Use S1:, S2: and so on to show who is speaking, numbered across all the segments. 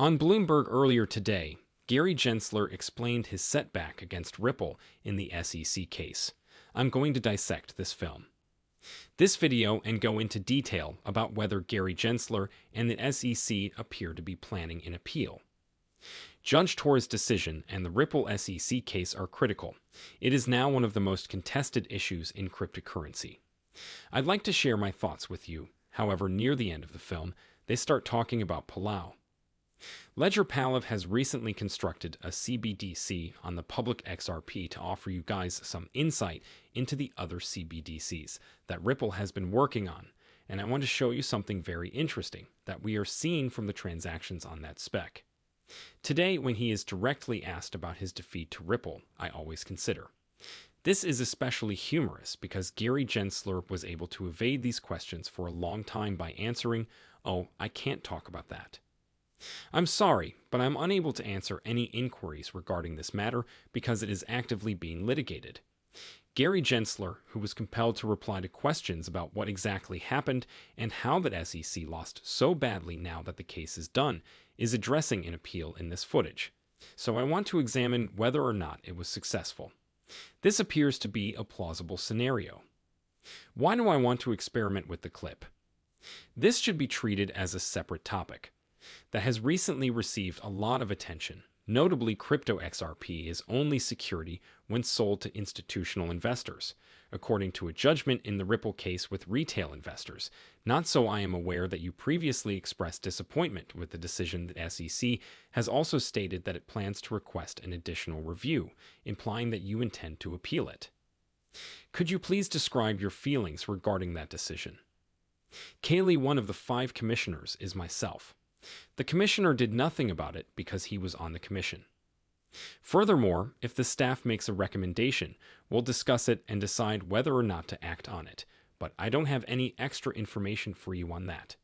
S1: On Bloomberg earlier today, Gary Gensler explained his setback against Ripple in the SEC case. I'm going to dissect this film. This video and go into detail about whether Gary Gensler and the SEC appear to be planning an appeal. Judge Torres' decision and the Ripple SEC case are critical. It is now one of the most contested issues in cryptocurrency. I'd like to share my thoughts with you. However, near the end of the film, they start talking about Palau. Ledger Palau has recently constructed a CBDC on the public XRP to offer you guys some insight into the other CBDCs that Ripple has been working on, and I want to show you something very interesting that we are seeing from the transactions on that spec. Today, when he is directly asked about his defeat to Ripple, I always consider. This is especially humorous because Gary Gensler was able to evade these questions for a long time by answering, "Oh, I can't talk about that." I'm sorry, but I'm unable to answer any inquiries regarding this matter because it is actively being litigated. Gary Gensler, who was compelled to reply to questions about what exactly happened and how the SEC lost so badly now that the case is done, is addressing an appeal in this footage. So I want to examine whether or not it was successful. This appears to be a plausible scenario. Why do I want to experiment with the clip? This should be treated as a separate topic that has recently received a lot of attention. Notably, crypto XRP is only security when sold to institutional investors, according to a judgment in the Ripple case with retail investors. Not so I am aware that you previously expressed disappointment with the decision. The SEC has also stated that it plans to request an additional review, implying that you intend to appeal it. Could you please describe your feelings regarding that decision? Kaylee, one of the 5 commissioners, is myself. The commissioner did nothing about it because he was on the commission. Furthermore, if the staff makes a recommendation, we'll discuss it and decide whether or not to act on it, but I don't have any extra information for you on that.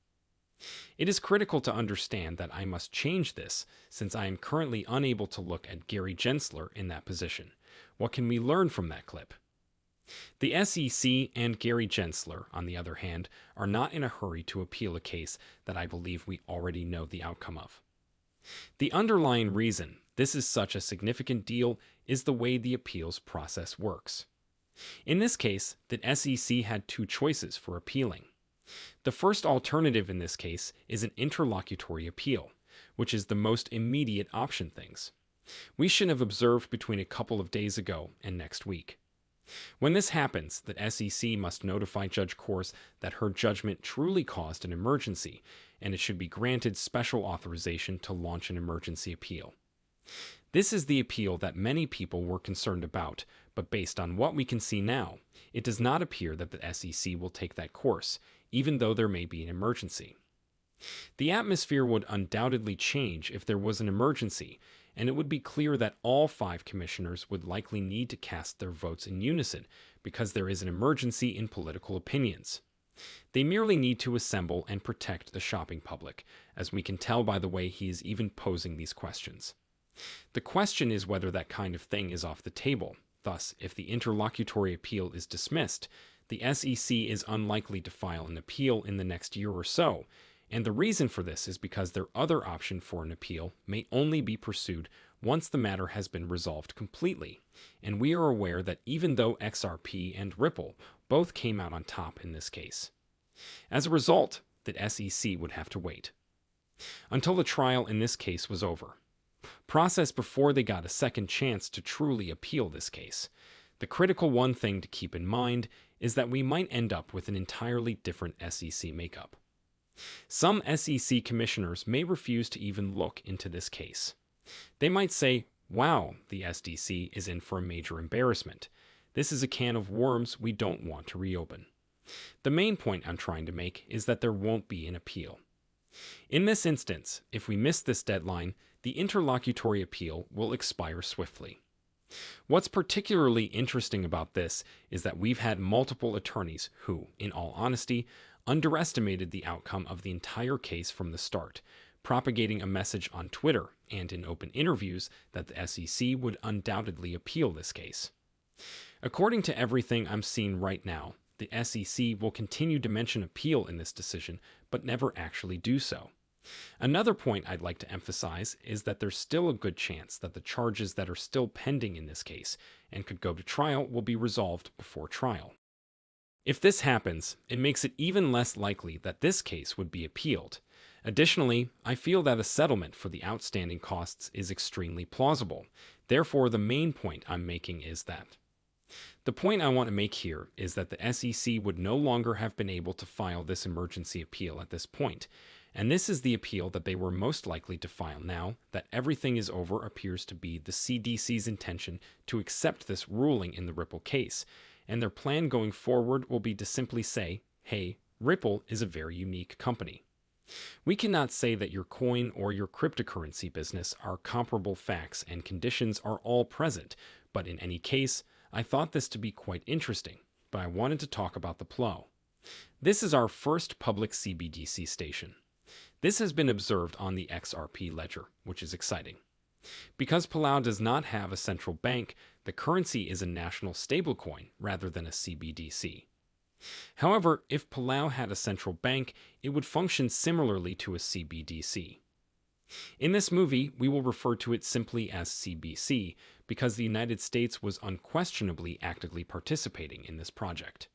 S1: It is critical to understand that I must change this since I am currently unable to look at Gary Gensler in that position. What can we learn from that clip? The SEC and Gary Gensler, on the other hand, are not in a hurry to appeal a case that I believe we already know the outcome of. The underlying reason this is such a significant deal is the way the appeals process works. In this case, the SEC had 2 choices for appealing. The first alternative in this case is an interlocutory appeal, which is the most immediate option things. We should have observed between a couple of days ago and next week. When this happens, the SEC must notify Judge Torres that her judgment truly caused an emergency, and it should be granted special authorization to launch an emergency appeal. This is the appeal that many people were concerned about, but based on what we can see now, it does not appear that the SEC will take that course, even though there may be an emergency. The atmosphere would undoubtedly change if there was an emergency, and it would be clear that all 5 commissioners would likely need to cast their votes in unison because there is an emergency in political opinions. They merely need to assemble and protect the shopping public, as we can tell by the way he is even posing these questions. The question is whether that kind of thing is off the table. Thus, if the interlocutory appeal is dismissed, the SEC is unlikely to file an appeal in the next year or so, and the reason for this is because their other option for an appeal may only be pursued once the matter has been resolved completely, and we are aware that even though XRP and Ripple both came out on top in this case. As a result, the SEC would have to wait until the trial in this case was over. Process before they got a second chance to truly appeal this case. The critical one thing to keep in mind is that we might end up with an entirely different SEC makeup. Some SEC commissioners may refuse to even look into this case. They might say, "Wow, the SEC is in for a major embarrassment. This is a can of worms we don't want to reopen." The main point I'm trying to make is that there won't be an appeal. In this instance, if we miss this deadline, the interlocutory appeal will expire swiftly. What's particularly interesting about this is that we've had multiple attorneys who, in all honesty, underestimated the outcome of the entire case from the start, propagating a message on Twitter and in open interviews that the SEC would undoubtedly appeal this case. According to everything I'm seeing right now, the SEC will continue to mention appeal in this decision, but never actually do so. Another point I'd like to emphasize is that there's still a good chance that the charges that are still pending in this case and could go to trial will be resolved before trial. If this happens, it makes it even less likely that this case would be appealed. Additionally, I feel that a settlement for the outstanding costs is extremely plausible. Therefore, the main point I'm making is that the point I want to make here is that the SEC would no longer have been able to file this emergency appeal at this point, and this is the appeal that they were most likely to file now that everything is over. Appears to be the CDC's intention to accept this ruling in the Ripple case, and their plan going forward will be to simply say, hey, Ripple is a very unique company. We cannot say that your coin or your cryptocurrency business are comparable. Facts and conditions are all present, but in any case, I thought this to be quite interesting, but I wanted to talk about the Palau. This is our first public CBDC station. This has been observed on the XRP ledger, which is exciting. Because Palau does not have a central bank, the currency is a national stablecoin rather than a CBDC. However, if Palau had a central bank, it would function similarly to a CBDC. In this movie, we will refer to it simply as CBC because the United States was unquestionably actively participating in this project.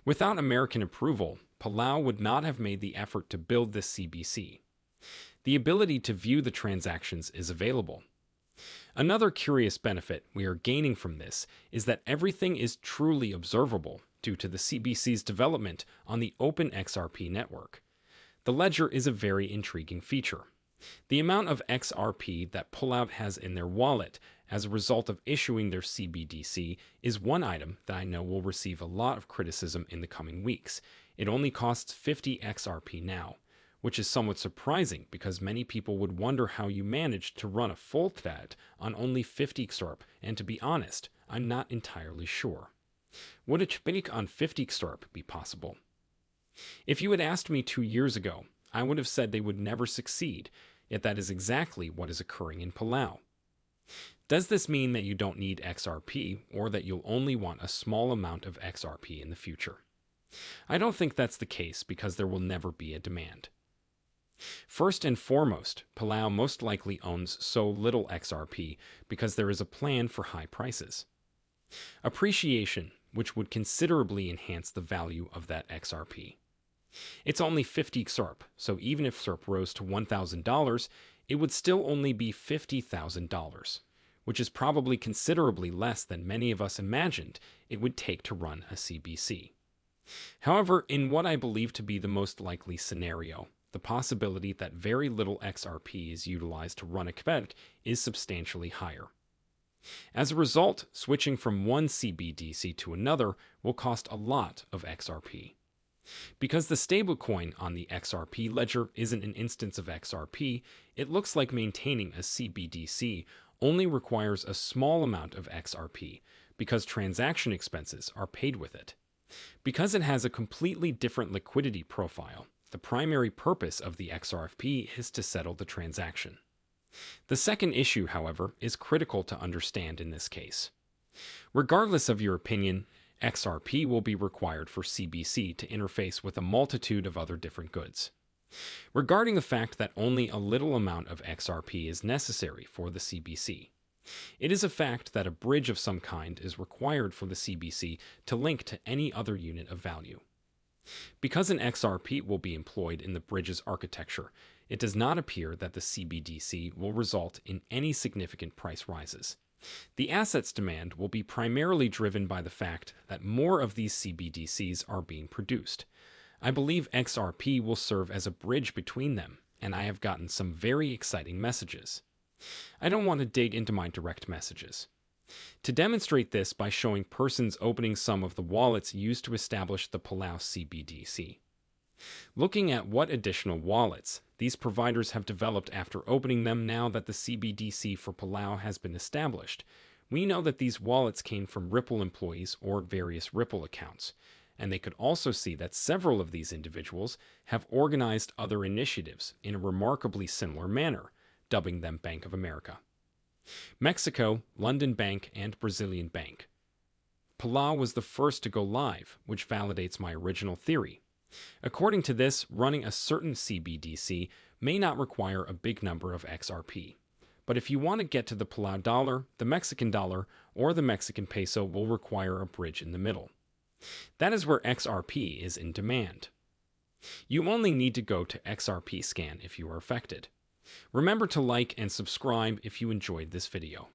S1: Without American approval, Palau would not have made the effort to build this CBC. The ability to view the transactions is available. Another curious benefit we are gaining from this is that everything is truly observable due to the CBC's development on the open XRP network. The ledger is a very intriguing feature. The amount of XRP that Palau has in their wallet as a result of issuing their CBDC is one item that I know will receive a lot of criticism in the coming weeks. It only costs 50 XRP now, which is somewhat surprising because many people would wonder how you managed to run a full thread on only 50 XRP, and to be honest, I'm not entirely sure. Would a chpnik on 50 XRP be possible? If you had asked me 2 years ago, I would have said they would never succeed, yet that is exactly what is occurring in Palau. Does this mean that you don't need XRP, or that you'll only want a small amount of XRP in the future? I don't think that's the case because there will never be a demand. First and foremost, Palau most likely owns so little XRP because there is a plan for high prices. Appreciation, which would considerably enhance the value of that XRP. It's only 50 XRP, so even if XRP rose to $1,000, it would still only be $50,000, which is probably considerably less than many of us imagined it would take to run a CBC. However, in what I believe to be the most likely scenario, the possibility that very little XRP is utilized to run a CBDC is substantially higher. As a result, switching from one CBDC to another will cost a lot of XRP. Because the stablecoin on the XRP ledger isn't an instance of XRP, it looks like maintaining a CBDC only requires a small amount of XRP because transaction expenses are paid with it. Because it has a completely different liquidity profile, the primary purpose of the XRP is to settle the transaction. The second issue, however, is critical to understand in this case. Regardless of your opinion, XRP will be required for CBC to interface with a multitude of other different goods. Regarding the fact that only a little amount of XRP is necessary for the CBC, it is a fact that a bridge of some kind is required for the CBC to link to any other unit of value. Because an XRP will be employed in the bridge's architecture, it does not appear that the CBDC will result in any significant price rises. The assets demand will be primarily driven by the fact that more of these CBDCs are being produced. I believe XRP will serve as a bridge between them, and I have gotten some very exciting messages. I don't want to dig into my direct messages. To demonstrate this by showing persons opening some of the wallets used to establish the Palau CBDC. Looking at what additional wallets these providers have developed after opening them now that the CBDC for Palau has been established, we know that these wallets came from Ripple employees or various Ripple accounts, and they could also see that several of these individuals have organized other initiatives in a remarkably similar manner, dubbing them Bank of America. Mexico, London Bank, and Brazilian Bank. Palau was the first to go live, which validates my original theory. According to this, running a certain CBDC may not require a big number of XRP. But if you want to get to the Palau dollar, the Mexican dollar, or the Mexican peso will require a bridge in the middle. That is where XRP is in demand. You only need to go to XRP scan if you are affected. Remember to like and subscribe if you enjoyed this video.